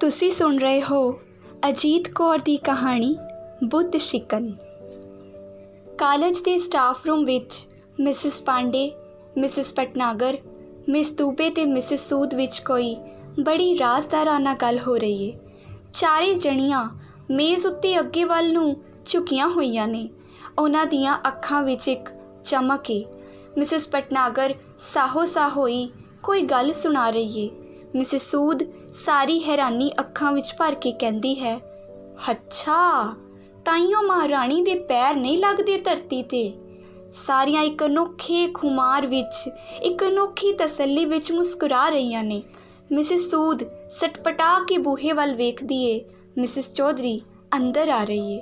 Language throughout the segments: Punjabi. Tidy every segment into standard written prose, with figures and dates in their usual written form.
ਤੁਸੀਂ ਸੁਣ ਰਹੇ ਹੋ ਅਜੀਤ ਕੌਰ ਦੀ ਕਹਾਣੀ ਬੁੱਧ ਸ਼ਿਕਨ। ਕਾਲਜ ਦੇ ਸਟਾਫ ਰੂਮ ਵਿੱਚ Mrs Pandey, Mrs Bhatnagar, Miss Dubey ਤੇ ਮਿਸਿਸ ਸੂਦ ਵਿੱਚ ਕੋਈ ਬੜੀ ਰਾਜ਼ਦਾਰਾਨਾ ਗੱਲ ਹੋ ਰਹੀ ਹੈ। ਚਾਰੇ ਜਣੀਆਂ ਮੇਜ਼ ਉੱਤੇ ਅੱਗੇ ਵੱਲ ਨੂੰ ਝੁਕੀਆਂ ਹੋਈਆਂ ਨੇ। ਉਹਨਾਂ ਦੀਆਂ ਅੱਖਾਂ ਵਿੱਚ ਇੱਕ ਚਮਕ ਏ। ਮਿਸਿਸ ਭਟਨਾਗਰ ਸਾਹੋ ਸਾਹ ਹੋਈ ਕੋਈ ਗੱਲ ਸੁਣਾ ਰਹੀ ਏ। ਮਿਸਿਸ ਸੂਦ ਸਾਰੀ ਹੈਰਾਨੀ ਅੱਖਾਂ ਵਿੱਚ ਭਰ ਕੇ ਕਹਿੰਦੀ ਹੈ, ਅੱਛਾ ਤਾਈਓ ਮਹਾਰਾਣੀ ਦੇ ਪੈਰ ਨਹੀਂ ਲੱਗਦੇ ਧਰਤੀ 'ਤੇ। ਸਾਰੀਆਂ ਇੱਕ ਅਨੋਖੇ ਖੁਮਾਰ ਵਿੱਚ, ਇੱਕ ਅਨੋਖੀ ਤਸੱਲੀ ਵਿੱਚ ਮੁਸਕਰਾ ਰਹੀਆਂ ਨੇ। ਮਿਸਿਸ ਸੂਦ ਸਟਪਟਾ ਕੇ ਬੂਹੇ ਵੱਲ ਵੇਖਦੀ ਏ। ਮਿਸਿਸ ਚੌਧਰੀ ਅੰਦਰ ਆ ਰਹੀ ਏ।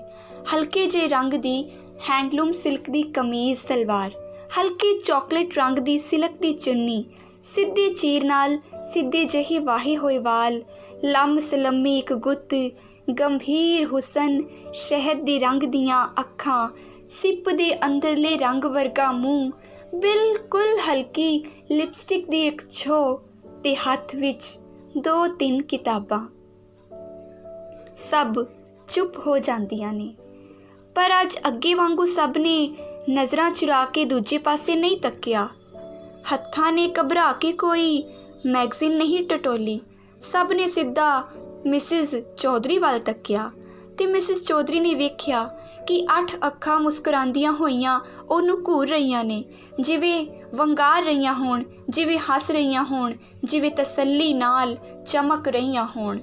ਹਲਕੇ ਜਿਹੇ ਰੰਗ ਦੀ ਹੈਂਡਲੂਮ ਸਿਲਕ ਦੀ ਕਮੀਜ਼ ਸਲਵਾਰ, ਹਲਕੇ ਚਾਕਲੇਟ ਰੰਗ ਦੀ ਸਿਲਕ ਦੀ ਚੁੰਨੀ, ਸਿੱਧੇ ਚੀਰ ਨਾਲ ਸਿੱਧੇ ਜਿਹੇ ਵਾਹੇ ਹੋਏ ਵਾਲ, ਲੰਮ ਸਲੰਮੀ ਇੱਕ ਗੁੱਤ, ਗੰਭੀਰ ਹੁਸਨ, ਸ਼ਹਿਦ ਦੇ ਰੰਗ ਦੀਆਂ ਅੱਖਾਂ, ਸਿਪ ਦੇ ਅੰਦਰਲੇ ਰੰਗ ਵਰਗਾ ਮੂੰਹ, ਬਿਲਕੁਲ ਹਲਕੀ ਲਿਪਸਟਿਕ ਦੀ ਇੱਕ ਛੋਹ ਤੇ ਹੱਥ ਵਿੱਚ 2-3 ਕਿਤਾਬਾਂ। ਸਭ ਚੁੱਪ ਹੋ ਜਾਂਦੀਆਂ ਨੇ, ਪਰ ਅੱਜ ਅੱਗੇ ਵਾਂਗੂ ਸਭ ਨੇ ਨਜ਼ਰਾਂ ਚੁਰਾ ਕੇ ਦੂਜੇ ਪਾਸੇ ਨਹੀਂ ਤੱਕਿਆ। ਹੱਥਾਂ ਨੇ ਘਬਰਾ ਕੇ ਕੋਈ ਮੈਗਜ਼ੀਨ ਨਹੀਂ ਟਟੋਲੀ। ਸਭ ਨੇ ਸਿੱਧਾ ਮਿਸਿਸ ਚੌਧਰੀ ਵੱਲ ਤੱਕਿਆ ਤੇ ਮਿਸਿਸ ਚੌਧਰੀ ਨੇ ਵੇਖਿਆ ਕਿ 8 ਅੱਖਾਂ ਮੁਸਕਰਾਉਂਦੀਆਂ ਹੋਈਆਂ ਉਹਨੂੰ ਘੂਰ ਰਹੀਆਂ ਨੇ, ਜਿਵੇਂ ਵੰਗਾਰ ਰਹੀਆਂ ਹੋਣ, ਜਿਵੇਂ ਹੱਸ ਰਹੀਆਂ ਹੋਣ, ਜਿਵੇਂ ਤਸੱਲੀ ਨਾਲ ਚਮਕ ਰਹੀਆਂ ਹੋਣ।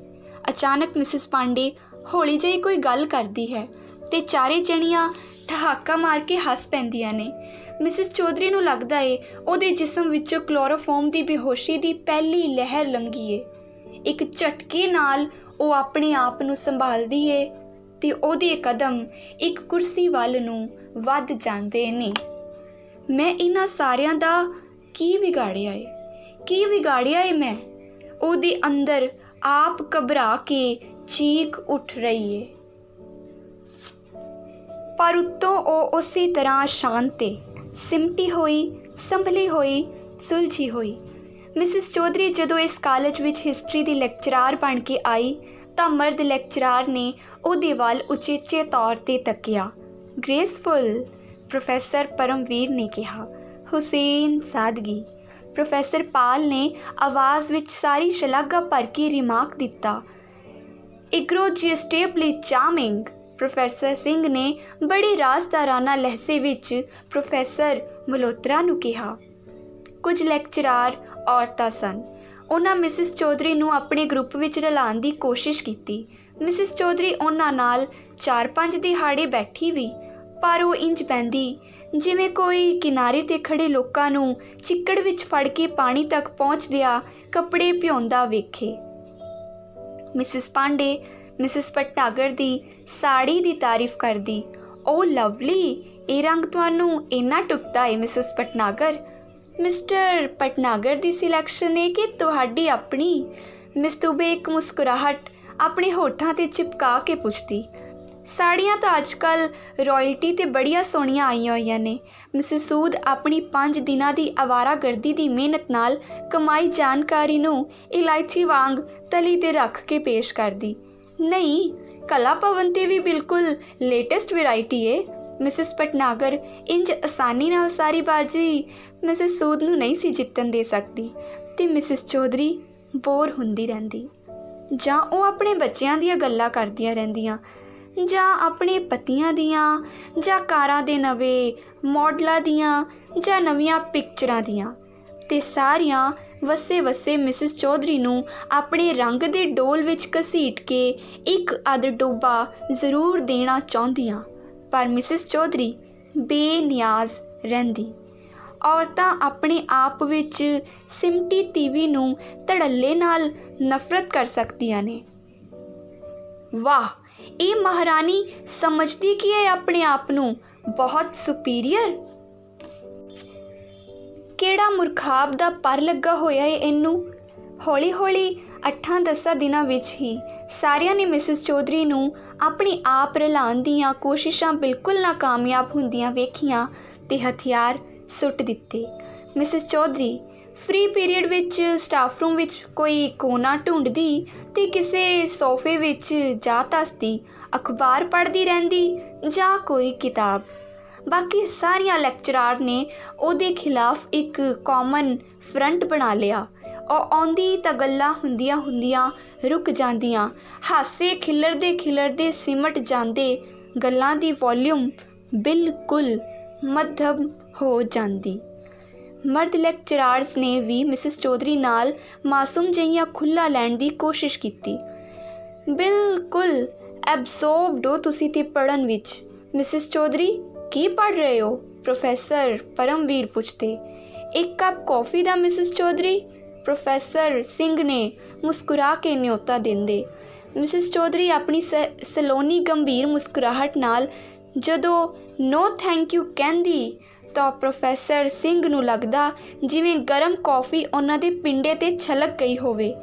ਅਚਾਨਕ ਮਿਸਿਸ ਪਾਂਡੇ ਹੌਲੀ ਜਿਹੀ ਕੋਈ ਗੱਲ ਕਰਦੀ ਹੈ ਤੇ ਚਾਰੇ ਜਣੀਆਂ ਠਹਾਕਾ ਮਾਰ ਕੇ ਹੱਸ ਪੈਂਦੀਆਂ ਨੇ। ਮਿਸਿਸ ਚੌਧਰੀ ਨੂੰ ਲੱਗਦਾ ਏ ਉਹਦੇ ਜਿਸਮ ਵਿੱਚੋਂ ਕਲੋਰੋਫੋਮ ਦੀ ਬੇਹੋਸ਼ੀ ਦੀ ਪਹਿਲੀ ਲਹਿਰ ਲੰਘੀ ਏ। ਇੱਕ ਝਟਕੇ ਨਾਲ ਉਹ ਆਪਣੇ ਆਪ ਨੂੰ ਸੰਭਾਲਦੀ ਏ ਤੇ ਉਹਦੇ ਕਦਮ ਇੱਕ ਕੁਰਸੀ ਵੱਲ ਨੂੰ ਵੱਧ ਜਾਂਦੇ ਨੇ। ਮੈਂ ਇਹਨਾਂ ਸਾਰਿਆਂ ਦਾ ਕੀ ਵਿਗਾੜਿਆ ਏ, ਕੀ ਵਿਗਾੜਿਆ ਏ ਮੈਂ? ਉਹਦੇ ਅੰਦਰ ਆਪ ਘਬਰਾ ਕੇ ਚੀਖ ਉੱਠ ਰਹੀ ਏ, ਪਰ ਉੱਤੋਂ ਉਹ ਉਸੇ ਤਰ੍ਹਾਂ ਸ਼ਾਂਤ ਏ, ਸਿਮਟੀ ਹੋਈ, ਸੰਭਲੀ ਹੋਈ, ਸੁਲਝੀ ਹੋਈ। ਮਿਸਿਸ ਚੌਧਰੀ ਜਦੋਂ ਇਸ ਕਾਲਜ ਵਿੱਚ ਹਿਸਟਰੀ ਦੀ ਲੈਕਚਰਾਰ ਬਣ ਕੇ ਆਈ ਤਾਂ ਮਰਦ ਲੈਕਚਰਾਰ ਨੇ ਉਹਦੇ ਵੱਲ ਉਚੇਚੇ ਤੌਰ 'ਤੇ ਤੱਕਿਆ। ਗ੍ਰੇਸਫੁਲ, ਪ੍ਰੋਫੈਸਰ ਪਰਮਵੀਰ ਨੇ ਕਿਹਾ। ਹੁਸੈਨ, ਸਾਦਗੀ। ਪ੍ਰੋਫੈਸਰ ਪਾਲ ਨੇ ਆਵਾਜ਼ ਵਿੱਚ ਸਾਰੀ ਸ਼ਲਾਘਾ ਭਰ ਕੇ ਰਿਮਾਰਕ ਦਿੱਤਾ। ਇਗਰੋਜੀਸਟੇਬਲੀ ਚਾਰਮਿੰਗ। ਪ੍ਰੋਫੈਸਰ ਸਿੰਘ ਨੇ ਬੜੇ ਰਾਜ਼ਦਾਰਾਨਾ ਲਹਿਜ਼ੇ ਵਿੱਚ ਪ੍ਰੋਫੈਸਰ ਮਲਹੋਤਰਾ ਨੂੰ ਕਿਹਾ। ਕੁਝ ਲੈਕਚਰਾਰ ਔਰਤਾਂ ਸਨ। ਉਹਨਾਂ ਮਿਸਿਸ ਚੌਧਰੀ ਨੂੰ ਆਪਣੇ ਗਰੁੱਪ ਵਿੱਚ ਰਲਾਉਣ ਦੀ ਕੋਸ਼ਿਸ਼ ਕੀਤੀ। ਮਿਸਿਸ ਚੌਧਰੀ ਉਹਨਾਂ ਨਾਲ 4-5 ਦਿਹਾੜੇ ਬੈਠੀ ਵੀ, ਪਰ ਉਹ ਇੰਜ ਬਹਿੰਦੀ ਜਿਵੇਂ ਕੋਈ ਕਿਨਾਰੇ 'ਤੇ ਖੜ੍ਹੇ ਲੋਕਾਂ ਨੂੰ ਚਿੱਕੜ ਵਿੱਚ ਫੜ ਕੇ ਪਾਣੀ ਤੱਕ ਪਹੁੰਚਦਿਆਂ ਕੱਪੜੇ ਭਿਉਂਦਾ ਵੇਖੇ। ਮਿਸਿਸ ਪਾਂਡੇ ਮਿਸਿਸ ਭਟਨਾਗਰ ਦੀ ਸਾੜੀ ਦੀ ਤਾਰੀਫ ਕਰਦੀ। ਓ ਲਵਲੀ, ਇਹ ਰੰਗ ਤੁਹਾਨੂੰ ਇੰਨਾ ਟੁਕਦਾ ਏ ਮਿਸਿਸ ਭਟਨਾਗਰ। ਮਿਸਟਰ ਭਟਨਾਗਰ ਦੀ ਸਿਲੈਕਸ਼ਨ ਏ ਕਿ ਤੁਹਾਡੀ ਆਪਣੀ? ਮਿਸ ਦੂਬੇ ਇੱਕ ਮੁਸਕਰਾਹਟ ਆਪਣੇ ਹੋਠਾਂ 'ਤੇ ਚਿਪਕਾ ਕੇ ਪੁੱਛਦੀ। ਸਾੜੀਆਂ ਤਾਂ ਅੱਜ ਕੱਲ੍ਹ ਰਾਇਲਟੀ 'ਤੇ ਬੜੀਆਂ ਸੋਹਣੀਆਂ ਆਈਆਂ ਹੋਈਆਂ ਨੇ। ਮਿਸਿਸ ਸੂਦ ਆਪਣੀ 5 ਦਿਨਾਂ ਦੀ ਅਵਾਰਾਗਰਦੀ ਦੀ ਮਿਹਨਤ ਨਾਲ ਕਮਾਈ ਜਾਣਕਾਰੀ ਨੂੰ ਇਲਾਇਚੀ ਵਾਂਗ ਤਲੀ 'ਤੇ ਰੱਖ ਕੇ ਪੇਸ਼ ਕਰਦੀ। ਨਹੀਂ, ਕਲਾ ਭਵਨ 'ਤੇ ਵੀ ਬਿਲਕੁਲ ਲੇਟੈਸਟ ਵੈਰਾਈਟੀ ਏ। ਮਿਸਿਸ ਭਟਨਾਗਰ ਇੰਜ ਆਸਾਨੀ ਨਾਲ ਸਾਰੀ ਬਾਜੀ ਮਿਸਿਸ ਸੂਦ ਨੂੰ ਨਹੀਂ ਸੀ ਜਿੱਤਣ ਦੇ ਸਕਦੀ ਤੇ ਮਿਸਿਸ ਚੌਧਰੀ ਬੋਰ ਹੁੰਦੀ ਰਹਿੰਦੀ। ਜਾਂ ਉਹ ਆਪਣੇ ਬੱਚਿਆਂ ਦੀਆਂ ਗੱਲਾਂ ਕਰਦੀਆਂ ਰਹਿੰਦੀਆਂ, ਜਾਂ ਆਪਣੇ ਪਤੀਆਂ ਦੀਆਂ, ਜਾਂ ਕਾਰਾਂ ਦੇ ਨਵੇਂ ਮਾਡਲਾਂ ਦੀਆਂ, ਜਾਂ ਨਵੀਆਂ ਪਿਕਚਰਾਂ ਦੀਆਂ। ਤੇ ਸਾਰੀਆਂ ਵਸੇ ਮਿਸਿਸ ਚੌਧਰੀ ਨੂੰ ਆਪਣੇ ਰੰਗ ਦੇ ਡੋਲ ਵਿੱਚ ਘਸੀਟ ਕੇ ਇੱਕ ਅੱਧ ਡੋਬਾ ਜ਼ਰੂਰ ਦੇਣਾ ਚਾਹੁੰਦੀਆਂ, ਪਰ ਮਿਸਿਸ ਚੌਧਰੀ ਬੇਨਿਆਜ਼ ਰਹਿੰਦੀ। ਔਰਤਾਂ ਆਪਣੇ ਆਪ ਵਿੱਚ ਸਿਮਟੀ ਤੀਵੀ ਨੂੰ ਧੜੱਲੇ ਨਾਲ ਨਫ਼ਰਤ ਕਰ ਸਕਦੀਆਂ ਨੇ। ਵਾਹ, ਇਹ ਮਹਾਰਾਣੀ ਸਮਝਦੀ ਕੀ ਹੈ ਆਪਣੇ ਆਪ ਨੂੰ ਬਹੁਤ ਸੁਪੀਰੀਅਰ? ਕਿਹੜਾ ਮੁਰਖਾਬ ਦਾ ਪਰ ਲੱਗਾ ਹੋਇਆ ਏ ਇਹਨੂੰ। ਹੌਲੀ ਹੌਲੀ 8-10 ਦਿਨਾਂ ਵਿੱਚ ਹੀ ਸਾਰਿਆਂ ਨੇ ਮਿਸਿਸ ਚੌਧਰੀ ਨੂੰ ਆਪਣੇ ਆਪ ਰਲਾਉਣ ਦੀਆਂ ਕੋਸ਼ਿਸ਼ਾਂ ਬਿਲਕੁਲ ਨਾਕਾਮਯਾਬ ਹੁੰਦੀਆਂ ਵੇਖੀਆਂ ਤੇ ਹਥਿਆਰ ਸੁੱਟ ਦਿੱਤੇ। ਮਿਸਿਸ ਚੌਧਰੀ फ्री पीरियड विच स्टाफ रूम विच कोई कोना ढूंढदी ते किसे सोफे विच जा धसदी, अखबार पढ़दी रहिंदी जां कोई किताब। बाकी सारिया लैक्चरार ने ਉਹਦੇ खिलाफ एक कॉमन फ्रंट बना लिया। और आउंदी तां गल्लां हुंदियां हुंदियां रुक जांदियां, हासे खिलरदे सिमट जांदे, गल्लां दी वॉल्यूम बिल्कुल मध्यम हो जांदी। मर्द लैक्चरार्स ने भी मिसिस चौधरी नाल मासूम जिहियां खुला लैण दी कोशिश कीती। बिल्कुल एब्सॉर्ब्ड हो तुसी ते पढ़न विच। मिसिस चौधरी की पढ़ रहे हो? प्रोफैसर परमवीर पुछते। एक कप कॉफ़ी दा मिसिस चौधरी, प्रोफैसर सिंह ने मुस्कुरा के न्योता देंदे। मिसिस चौधरी अपनी सलोनी गंभीर मुस्कुराहट नाल जदों नो थैंक यू कहंदी ਤਾਂ ਪ੍ਰੋਫੈਸਰ ਸਿੰਘ ਨੂੰ ਲੱਗਦਾ ਜਿਵੇਂ ਗਰਮ ਕੌਫੀ ਉਹਨਾਂ ਦੇ ਪਿੰਡੇ 'ਤੇ ਛਲਕ ਗਈ ਹੋਵੇ।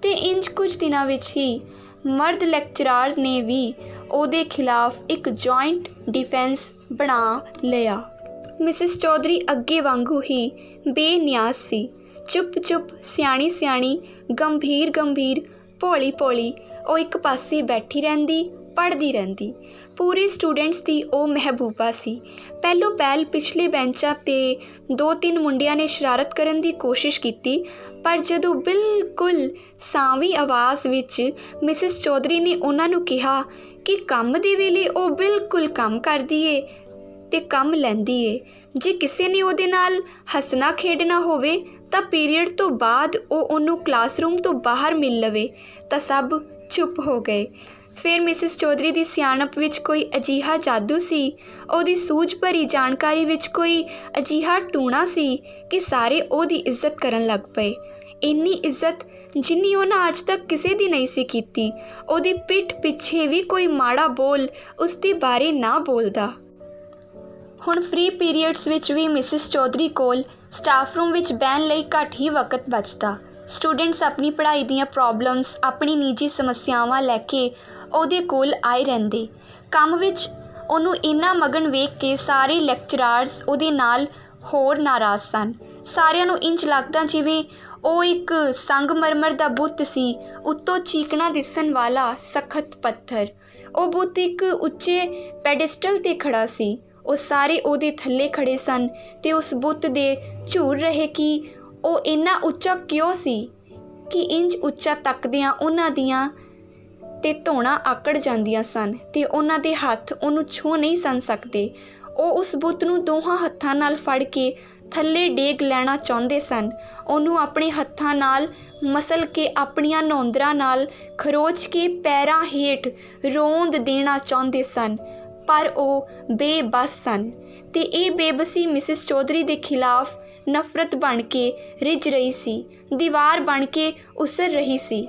ਤੇ ਇੰਜ ਕੁਝ ਦਿਨਾਂ ਵਿੱਚ ਹੀ ਮਰਦ ਲੈਕਚਰਾਰ ਨੇ ਵੀ ਉਹਦੇ ਖਿਲਾਫ ਇੱਕ ਜੁਆਇੰਟ ਡਿਫੈਂਸ ਬਣਾ ਲਿਆ। ਮਿਸਿਸ ਚੌਧਰੀ ਅੱਗੇ ਵਾਂਗੂ ਹੀ ਬੇਨਿਆਜ਼ ਸੀ, ਚੁੱਪ ਸਿਆਣੀ ਗੰਭੀਰ ਭੋਲੀ ਉਹ ਇੱਕ ਪਾਸੇ ਬੈਠੀ ਰਹਿੰਦੀ, ਪੜ੍ਹਦੀ ਰਹਿੰਦੀ। ਪੂਰੇ ਸਟੂਡੈਂਟਸ ਦੀ ਉਹ ਮਹਿਬੂਬਾ ਸੀ। ਪਹਿਲੋਂ ਪਹਿਲ ਪਿਛਲੇ ਬੈਂਚਾਂ 'ਤੇ 2-3 ਮੁੰਡਿਆਂ ਨੇ ਸ਼ਰਾਰਤ ਕਰਨ ਦੀ ਕੋਸ਼ਿਸ਼ ਕੀਤੀ, ਪਰ ਜਦੋਂ ਬਿਲਕੁਲ ਸਾਵੀਂ ਆਵਾਜ਼ ਵਿੱਚ ਮਿਸਿਸ ਚੌਧਰੀ ਨੇ ਉਹਨਾਂ ਨੂੰ ਕਿਹਾ ਕਿ ਕੰਮ ਦੇ ਵੇਲੇ ਉਹ ਬਿਲਕੁਲ ਕੰਮ ਕਰਦੀ ਏ ਤੇ ਕੰਮ ਲੈਂਦੀ ਏ, ਜੇ ਕਿਸੇ ਨੇ ਉਹਦੇ ਨਾਲ ਹੱਸਣਾ ਖੇਡਣਾ ਹੋਵੇ ਤਾਂ ਪੀਰੀਅਡ ਤੋਂ ਬਾਅਦ ਉਹ ਉਹਨੂੰ ਕਲਾਸਰੂਮ ਤੋਂ ਬਾਹਰ ਮਿਲ ਲਵੇ, ਤਾਂ ਸਭ ਚੁੱਪ ਹੋ ਗਏ। ਫਿਰ ਮਿਸਿਸ ਚੌਧਰੀ ਦੀ ਸਿਆਣਪ ਵਿੱਚ ਕੋਈ ਅਜਿਹਾ ਜਾਦੂ ਸੀ, ਉਹਦੀ ਸੂਝ ਭਰੀ ਜਾਣਕਾਰੀ ਵਿੱਚ ਕੋਈ ਅਜਿਹਾ ਟੂਣਾ ਸੀ ਕਿ ਸਾਰੇ ਉਹਦੀ ਇੱਜ਼ਤ ਕਰਨ ਲੱਗ ਪਏ। ਇੰਨੀ ਇੱਜ਼ਤ ਜਿੰਨੀ ਉਹਨਾਂ ਅੱਜ ਤੱਕ ਕਿਸੇ ਦੀ ਨਹੀਂ ਸੀ ਕੀਤੀ। ਉਹਦੀ ਪਿੱਠ ਪਿੱਛੇ ਵੀ ਕੋਈ ਮਾੜਾ ਬੋਲ ਉਸ ਦੇ ਬਾਰੇ ਨਾ ਬੋਲਦਾ। ਹੁਣ ਫ੍ਰੀ ਪੀਰੀਅਡਸ ਵਿੱਚ ਵੀ ਮਿਸਿਸ ਚੌਧਰੀ ਕੋਲ ਸਟਾਫ ਰੂਮ ਵਿੱਚ ਬਹਿਣ ਲਈ ਘੱਟ ਹੀ ਵਕਤ ਬਚਦਾ। ਸਟੂਡੈਂਟਸ ਆਪਣੀ ਪੜ੍ਹਾਈ ਦੀਆਂ ਪ੍ਰੋਬਲਮਸ, ਆਪਣੀ ਨਿੱਜੀ ਸਮੱਸਿਆਵਾਂ ਲੈ ਕੇ ਉਹਦੇ ਕੋਲ ਆਏ ਰਹਿੰਦੇ। ਕੰਮ ਵਿੱਚ ਉਹਨੂੰ ਇੰਨਾ ਮਗਨ ਵੇਖ ਕੇ ਸਾਰੇ ਲੈਕਚਰਾਰਸ ਉਹਦੇ ਨਾਲ ਹੋਰ ਨਾਰਾਜ਼ ਸਨ। ਸਾਰਿਆਂ ਨੂੰ ਇੰਝ ਲੱਗਦਾ ਜਿਵੇਂ ਉਹ ਇੱਕ ਸੰਗਮਰਮਰ ਦਾ ਬੁੱਤ ਸੀ, ਉੱਤੋਂ ਚੀਕਣਾ ਦਿਸਣ ਵਾਲਾ ਸਖਤ ਪੱਥਰ। ਉਹ ਬੁੱਤ ਇੱਕ ਉੱਚੇ ਪੈਡੈਸਟਲ 'ਤੇ ਖੜ੍ਹਾ ਸੀ। ਉਹ ਸਾਰੇ ਉਹਦੇ ਥੱਲੇ ਖੜ੍ਹੇ ਸਨ ਅਤੇ ਉਸ ਬੁੱਤ ਦੇ ਝੂਰ ਰਹੇ ਕਿ ਉਹ ਇੰਨਾ ਉੱਚਾ ਕਿਉਂ ਸੀ ਕਿ ਇੰਝ ਉੱਚਾ ਤੱਕਦਿਆਂ ਉਹਨਾਂ ਦੀਆਂ ਤੇ ਧੌਣਾਂ ਆਕੜ ਜਾਂਦੀਆਂ ਸਨ ਅਤੇ ਉਹਨਾਂ ਦੇ ਹੱਥ ਉਹਨੂੰ ਛੂਹ ਨਹੀਂ ਸਨ ਸਕਦੇ। ਉਹ ਉਸ ਬੁੱਤ ਨੂੰ ਦੋਹਾਂ ਹੱਥਾਂ ਨਾਲ ਫੜ ਕੇ ਥੱਲੇ ਡੇਗ ਲੈਣਾ ਚਾਹੁੰਦੇ ਸਨ, ਉਹਨੂੰ ਆਪਣੇ ਹੱਥਾਂ ਨਾਲ ਮਸਲ ਕੇ, ਆਪਣੀਆਂ ਨੌਂਦਰਾਂ ਨਾਲ ਖਰੋਚ ਕੇ ਪੈਰਾਂ ਹੇਠ ਰੋਂਦ ਦੇਣਾ ਚਾਹੁੰਦੇ ਸਨ, ਪਰ ਉਹ ਬੇਬਸ ਸਨ। ਅਤੇ ਇਹ ਬੇਬਸੀ ਮਿਸਿਸ ਚੌਧਰੀ ਦੇ ਖਿਲਾਫ ਨਫ਼ਰਤ ਬਣ ਕੇ ਰਿੱਝ ਰਹੀ ਸੀ, ਦੀਵਾਰ ਬਣ ਕੇ ਉਸਰ ਰਹੀ ਸੀ।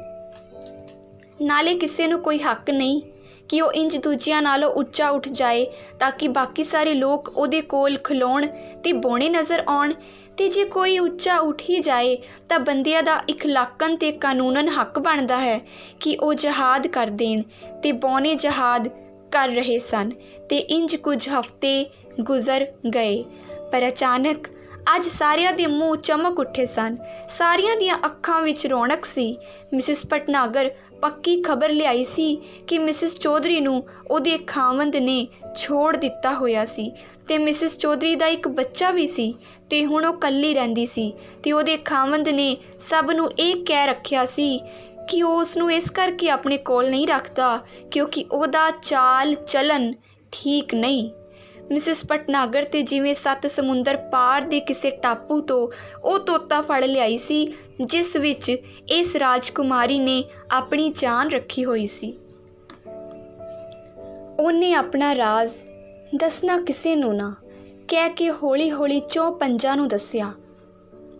ਨਾਲੇ ਕਿਸੇ ਨੂੰ ਕੋਈ ਹੱਕ ਨਹੀਂ ਕਿ ਉਹ ਇੰਝ ਦੂਜਿਆਂ ਨਾਲੋਂ ਉੱਚਾ ਉੱਠ ਜਾਏ ਤਾਂ ਕਿ ਬਾਕੀ ਸਾਰੇ ਲੋਕ ਉਹਦੇ ਕੋਲ ਖਲੋਣ ਅਤੇ ਬੋਣੇ ਨਜ਼ਰ ਆਉਣ। ਅਤੇ ਜੇ ਕੋਈ ਉੱਚਾ ਉੱਠ ਹੀ ਜਾਏ ਤਾਂ ਬੰਦਿਆਂ ਦਾ ਇਖਲਾਕਨ ਅਤੇ ਕਾਨੂੰਨਨ ਹੱਕ ਬਣਦਾ ਹੈ ਕਿ ਉਹ ਜਹਾਦ ਕਰ ਦੇਣ, ਅਤੇ ਬੋਣੇ ਜਹਾਦ ਕਰ ਰਹੇ ਸਨ। ਅਤੇ ਇੰਝ ਕੁਝ ਹਫ਼ਤੇ ਗੁਜ਼ਰ ਗਏ, ਪਰ ਅਚਾਨਕ ਅੱਜ ਸਾਰਿਆਂ ਦੇ ਮੂੰਹ ਚਮਕ ਉੱਠੇ ਸਨ, ਸਾਰਿਆਂ ਦੀਆਂ ਅੱਖਾਂ ਵਿੱਚ ਰੌਣਕ ਸੀ। ਮਿਸਿਸ ਭਟਨਾਗਰ ਪੱਕੀ ਖਬਰ ਲਿਆਈ ਸੀ ਕਿ ਮਿਸਿਸ ਚੌਧਰੀ ਨੂੰ ਉਹਦੇ ਖਾਵੰਦ ਨੇ ਛੋੜ ਦਿੱਤਾ ਹੋਇਆ ਸੀ, ਅਤੇ ਮਿਸਿਸ ਚੌਧਰੀ ਦਾ ਇੱਕ ਬੱਚਾ ਵੀ ਸੀ, ਅਤੇ ਹੁਣ ਉਹ ਇਕੱਲੀ ਰਹਿੰਦੀ ਸੀ। ਅਤੇ ਉਹਦੇ ਖਾਵੰਦ ਨੇ ਸਭ ਨੂੰ ਇਹ ਕਹਿ ਰੱਖਿਆ ਸੀ ਕਿ ਉਹ ਉਸ ਨੂੰ ਇਸ ਕਰਕੇ ਆਪਣੇ ਕੋਲ ਨਹੀਂ ਰੱਖਦਾ ਕਿਉਂਕਿ ਉਹਦਾ ਚਾਲ ਚਲਨ ਠੀਕ ਨਹੀਂ। ਮਿਸਿਸ ਭਟਨਾਗਰ ਤੇ ਜਿਵੇਂ 7 ਸਮੁੰਦਰ ਪਾਰ ਦੇ ਕਿਸੇ ਟਾਪੂ ਤੋਂ ਉਹ ਤੋਤਾ ਫੜ ਲਿਆਈ ਸੀ ਜਿਸ ਵਿੱਚ ਇਸ ਰਾਜਕੁਮਾਰੀ ਨੇ ਆਪਣੀ ਜਾਨ ਰੱਖੀ ਹੋਈ ਸੀ। ਉਹਨੇ ਆਪਣਾ ਰਾਜ਼ ਦੱਸਣਾ ਕਿਸੇ ਨੂੰ ਨਾ ਕਹਿ ਕੇ ਹੌਲੀ ਹੌਲੀ 4 ਪੰਜਾਂ ਨੂੰ ਦੱਸਿਆ,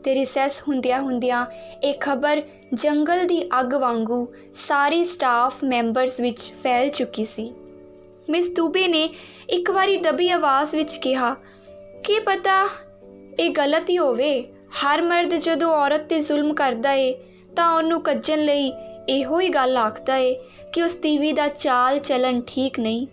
ਤੇ ਰਿਸੈਸ ਹੁੰਦਿਆਂ ਇਹ ਖਬਰ ਜੰਗਲ ਦੀ ਅੱਗ ਵਾਂਗੂ ਸਾਰੇ ਸਟਾਫ ਮੈਂਬਰਸ ਵਿੱਚ ਫੈਲ ਚੁੱਕੀ ਸੀ। ਮਿਸ ਦੂਬੇ ਨੇ ਇੱਕ ਵਾਰੀ ਦਬੀ ਆਵਾਜ਼ ਵਿੱਚ ਕਿਹਾ, ਕੀ ਪਤਾ ਇਹ ਗਲਤ ਹੀ ਹੋਵੇ। ਹਰ ਮਰਦ ਜਦੋਂ ਔਰਤ 'ਤੇ ਜ਼ੁਲਮ ਕਰਦਾ ਏ ਤਾਂ ਉਹਨੂੰ ਕੱਜਣ ਲਈ ਇਹੋ ਹੀ ਗੱਲ ਆਖਦਾ ਏ ਕਿ ਉਸ ਤੀਵੀ ਦਾ ਚਾਲ ਚਲਨ ਠੀਕ ਨਹੀਂ,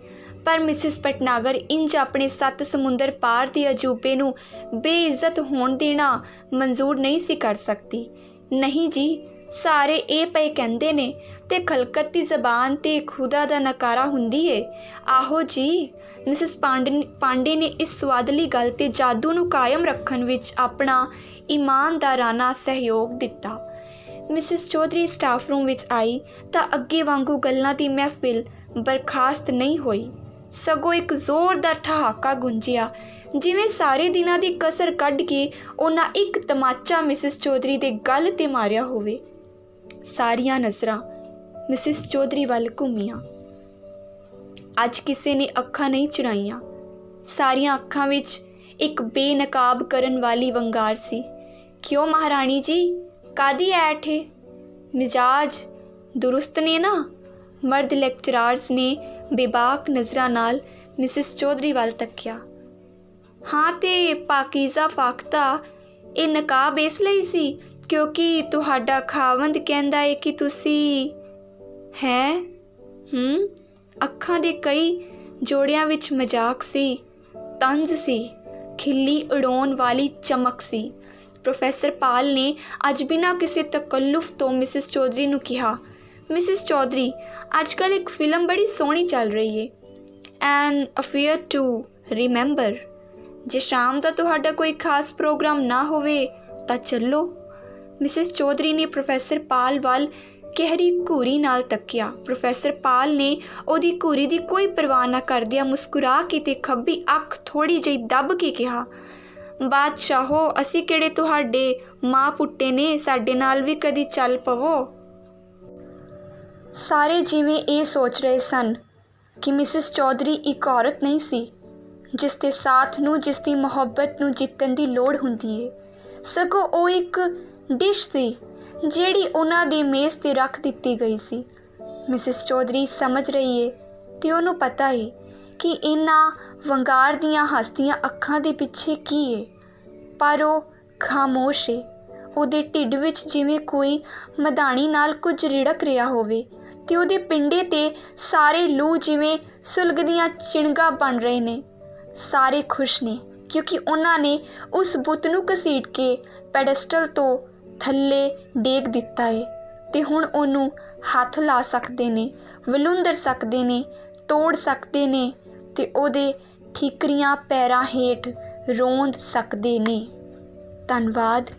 पर मिसिस भटनागर इंज अपने 7 समुंदर पार के अजूबे नूं बेइज्जत होण देना मंजूर नहीं सी कर सकती। नहीं जी, सारे ये पे कहंदे ने ते खलकत की जबान ते खुदा दा नकारा हुंदी है। आहो जी, मिसिस पांडे ने इस स्वादली गल ते जादू नूं कायम रखण विच अपना ईमानदाराना सहयोग दिता। मिसिस चौधरी स्टाफ रूम विच आई तां अगे वांगू गल्लां दी महफिल बरखास्त नहीं होई, सगों एक जोरदार ठहाका गुंजिया, जिवें सारे दिनां दी कसर कढ के उन्हां एक तमाचा मिसिस चौधरी दे गल ते मारिया होवे। सारियां नज़रां मिसिस चौधरी वल घूमियां। अज किसी ने अखां नहीं चुराइयां। सारियां अखां विच एक बेनकाब करन वाली वंगार सी। क्यों महाराणी जी, कादी ऐठ है? मिजाज दुरुस्त ने ना? मर्द लैक्चरार्स ने बेबाक नज़रां नाल मिसिस चौधरी वल तक्या। हाँ ते पाकीज़ा फाख्ता ये नकाब इस लई सी क्योंकि तुहाडा खावंद कहंदा है कि तुसी हैं। अखां दे कई जोड़ियां विच मजाक सी, तंज सी, खिल्ली उड़ाउण वाली चमक सी। प्रोफैसर पाल ने अज बिना किसी तकल्लुफ तो मिसिस चौधरी नूं कहा, मिसिस चौधरी अजकल एक फिल्म बड़ी सोहनी चल रही है, एन अफेयर टू रिमेंबर। जे शाम का तुहाडा कोई खास प्रोग्राम ना होवे तां चलो। मिसिस चौधरी ने प्रोफैसर पाल वाल गहरी घूरी नाल तकिया। प्रोफैसर पाल ने ओदी घूरी दी कोई परवाह ना करदिया मुस्कुरा के ते खब्बी अख थोड़ी जही दब के कहा, बादशाहो असी किहड़े तुहाडे माँ पुट्टे ने, साडे नाल भी कदी चल पवो। सारे जिवें ये सोच रहे सन कि मिसिस चौधरी एक औरत नहीं सी जिसके साथ नूं, जिसकी मुहब्बत नूं जितन की लोड़ हुंदी है, सगों वो एक डिश सी जिहड़ी उन्हां दे मेज़ ते रख दित्ती गई सी। मिसिस चौधरी समझ रही है ते उहनूं पता है कि इन्हां वंगार दियां हसदियां अखां दे पिछे की है, पर वो खामोश है। उहदे ढिड विच जिवें कोई मधाणी नाल कुछ रिड़क रिहा होवे ते उहदे पिंडे ते सारे लू जिवें सुलगदियां चिणगा बन रहे ने। सारे खुश ने क्योंकि उन्होंने उस बुत नूं घसीट के पैडस्टल तो थल्ले डेग दिता है ते हुण उहनूं हथ ला सकते ने, वलुंदर सकते ने, तोड़ सकते ने ते उहदे ठीकरियां पैरां हेठ रोंद सकते ने। धन्नवाद।